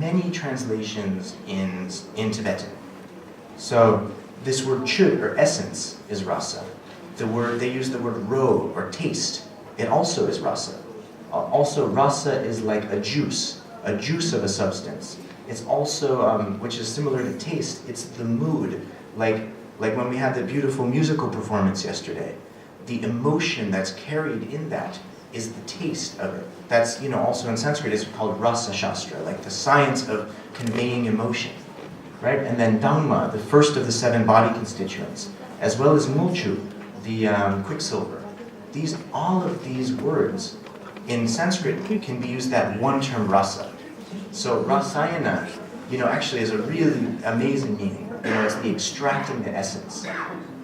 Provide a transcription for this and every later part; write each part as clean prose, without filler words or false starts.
many translations in Tibetan. So this word chud, or essence, is rasa. They use the word ro, or taste. It also is rasa. Also, rasa is like a juice of a substance. It's also, which is similar to taste, it's the mood. Like when we had the beautiful musical performance yesterday, the emotion that's carried in that is the taste of it. That's, also in Sanskrit, it's called rasa shastra, like the science of conveying emotion, right? And then dhamma, the first of the 7 body constituents, as well as mulchu, the quicksilver. All of these words in Sanskrit can be used that one term rasa. So rasayana, actually is a really amazing meaning. It's the extracting the essence.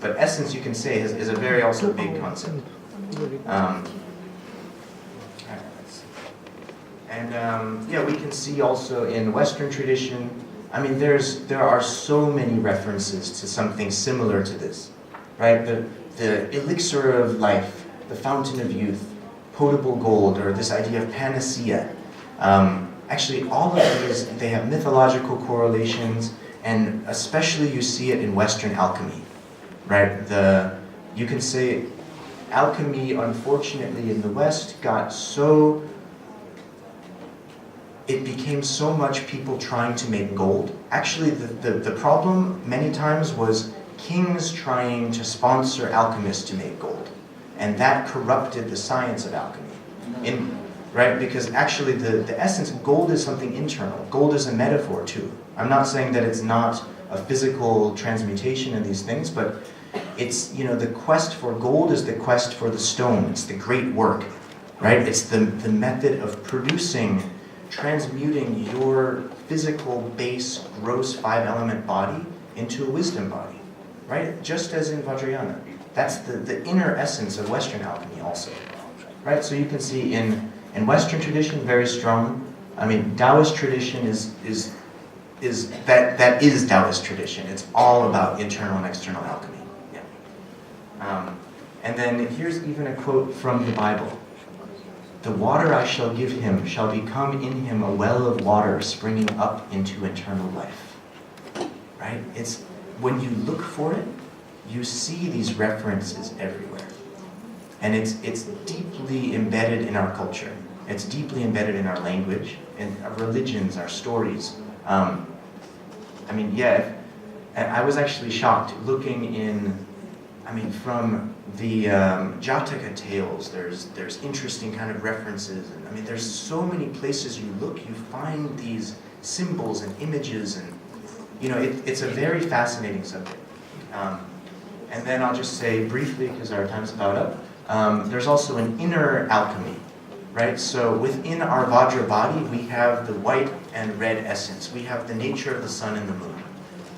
But essence, you can say, is a very also big concept. We can see also in Western tradition, there are so many references to something similar to this, right? The elixir of life, the fountain of youth, potable gold, or this idea of panacea. Actually, all of these, they have mythological correlations, and especially you see it in Western alchemy, right? You can say alchemy, unfortunately, in the West it became so much people trying to make gold. Actually, the problem many times was kings trying to sponsor alchemists to make gold. And that corrupted the science of alchemy. Right? Because actually the essence, gold is something internal. Gold is a metaphor too. I'm not saying that it's not a physical transmutation of these things, but it's, the quest for gold is the quest for the stone. It's the great work, right? It's the method of transmuting your physical base, gross 5-element body into a wisdom body, right? Just as in Vajrayana. That's the inner essence of Western alchemy also, right? So you can see in Western tradition, very strong. Taoist tradition is Taoist tradition. It's all about internal and external alchemy. Yeah. And then here's even a quote from the Bible. The water I shall give him shall become in him a well of water springing up into eternal life. Right? It's when you look for it, you see these references everywhere. And it's deeply embedded in our culture. It's deeply embedded in our language, in our religions, our stories. I was actually shocked looking from the Jataka tales, there's interesting kind of references. And there's so many places you look, you find these symbols and images, and it's a very fascinating subject. And then I'll just say briefly, because our time's about up, there's also an inner alchemy, right? So within our Vajra body, we have the white and red essence. We have the nature of the sun and the moon.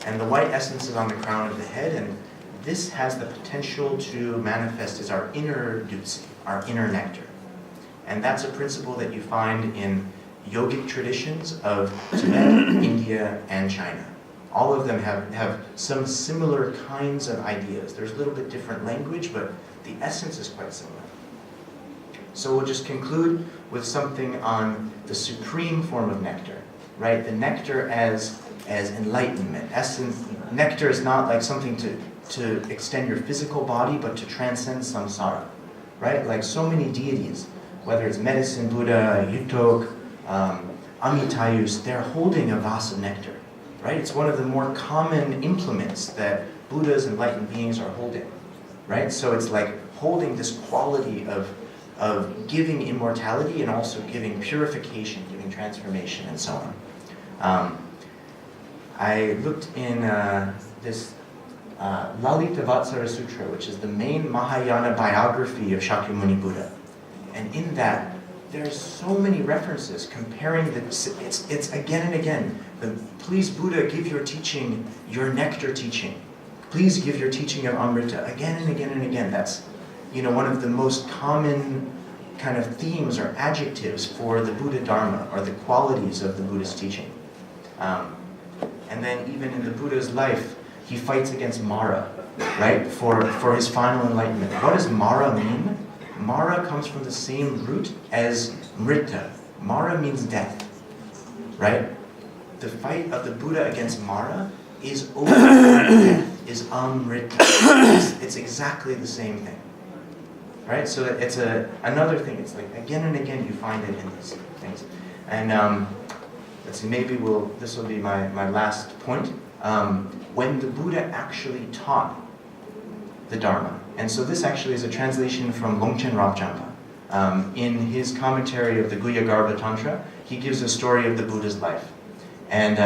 And the white essence is on the crown of the head, and this has the potential to manifest as our inner dutsi, our inner nectar. And that's a principle that you find in yogic traditions of Tibet, India, and China. All of them have some similar kinds of ideas. There's a little bit different language, but the essence is quite similar. So we'll just conclude with something on the supreme form of nectar, right? The nectar as enlightenment. Nectar is not like something to extend your physical body, but to transcend samsara, right? Like so many deities, whether it's medicine Buddha, Yutok, Amitayus, they're holding a vase of nectar, right? It's one of the more common implements that Buddhas and enlightened beings are holding, right? So it's like holding this quality of giving immortality and also giving purification, giving transformation, and so on. I looked in this Lalita Vatsara Sutra, which is the main Mahayana biography of Shakyamuni Buddha. And in that, there's so many references comparing it's again and again. Please, Buddha, give your teaching, your nectar teaching. Please give your teaching of Amrita again and again and again. That's one of the most common kind of themes or adjectives for the Buddha Dharma, or the qualities of the Buddhist teaching. And then even in the Buddha's life, he fights against Mara, right, for his final enlightenment. What does Mara mean? Mara comes from the same root as Mrita. Mara means death, right? the fight of the Buddha against Mara is over death, is Amrita. It's exactly the same thing. Right? So it's another thing. It's like again and again you find it in these things. And let's see, maybe this will be my last point. When the Buddha actually taught the Dharma, and so this actually is a translation from Longchen Rabjampa. In his commentary of the Guhyagarbha Tantra, he gives a story of the Buddha's life. And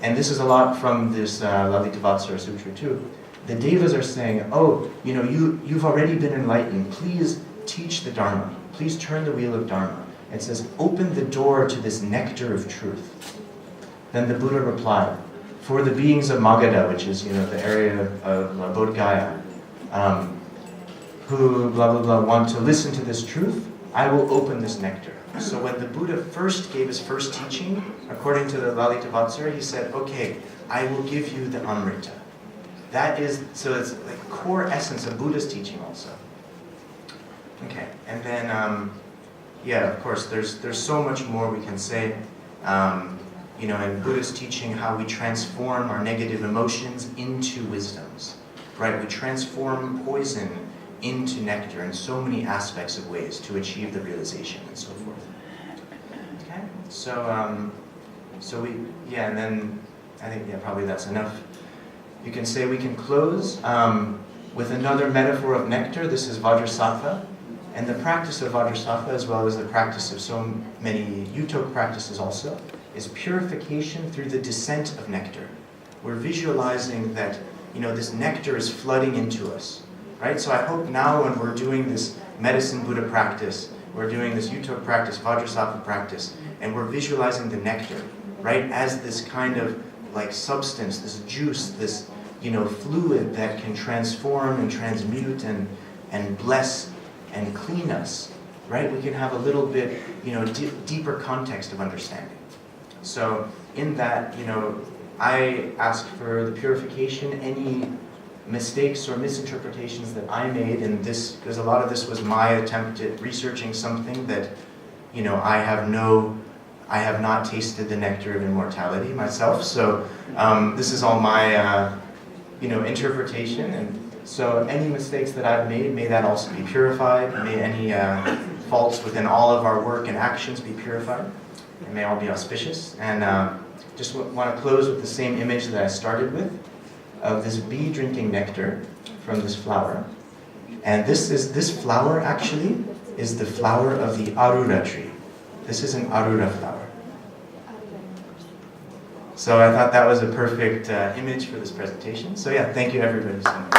this is a lot from this Lalitavatsara Sutra too. The Devas are saying, oh, you've already been enlightened. Please teach the Dharma. Please turn the wheel of Dharma. It says, open the door to this nectar of truth. Then the Buddha replied, for the beings of Magadha, which is the area of Bodh Gaya, who blah blah blah want to listen to this truth, I will open this nectar. So when the Buddha first gave his first teaching, according to the Lalitavatsara, he said, okay, I will give you the Amrita. That is, so it's like core essence of Buddha's teaching also. Okay, and then, yeah, of course, there's so much more we can say. In Buddha's teaching, how we transform our negative emotions into wisdoms, right? We transform poison into nectar in so many aspects of ways to achieve the realization and so forth. Okay, so and then I think probably that's enough. You can say we can close with another metaphor of nectar. This is Vajrasattva, and the practice of Vajrasattva, as well as the practice of so many Utok practices also, is purification through the descent of nectar. We're visualizing that this nectar is flooding into us. Right? So I hope now when we're doing this medicine Buddha practice, we're doing this Utok practice, Vajrasattva practice, and we're visualizing the nectar, right, as this kind of like substance, this juice, this fluid that can transform and transmute and bless and clean us, right? We can have a little bit, deeper context of understanding. So in that, I ask for the purification, any mistakes or misinterpretations that I made in this, because a lot of this was my attempt at researching something that, I have not tasted the nectar of immortality myself. So this is all my, interpretation. And so any mistakes that I've made, may that also be purified. May any faults within all of our work and actions be purified. And may all be auspicious. And just want to close with the same image that I started with, of this bee drinking nectar from this flower. And this flower actually is the flower of the Arura tree. This is an Arura flower. So I thought that was a perfect image for this presentation. So yeah, thank you everybody so much.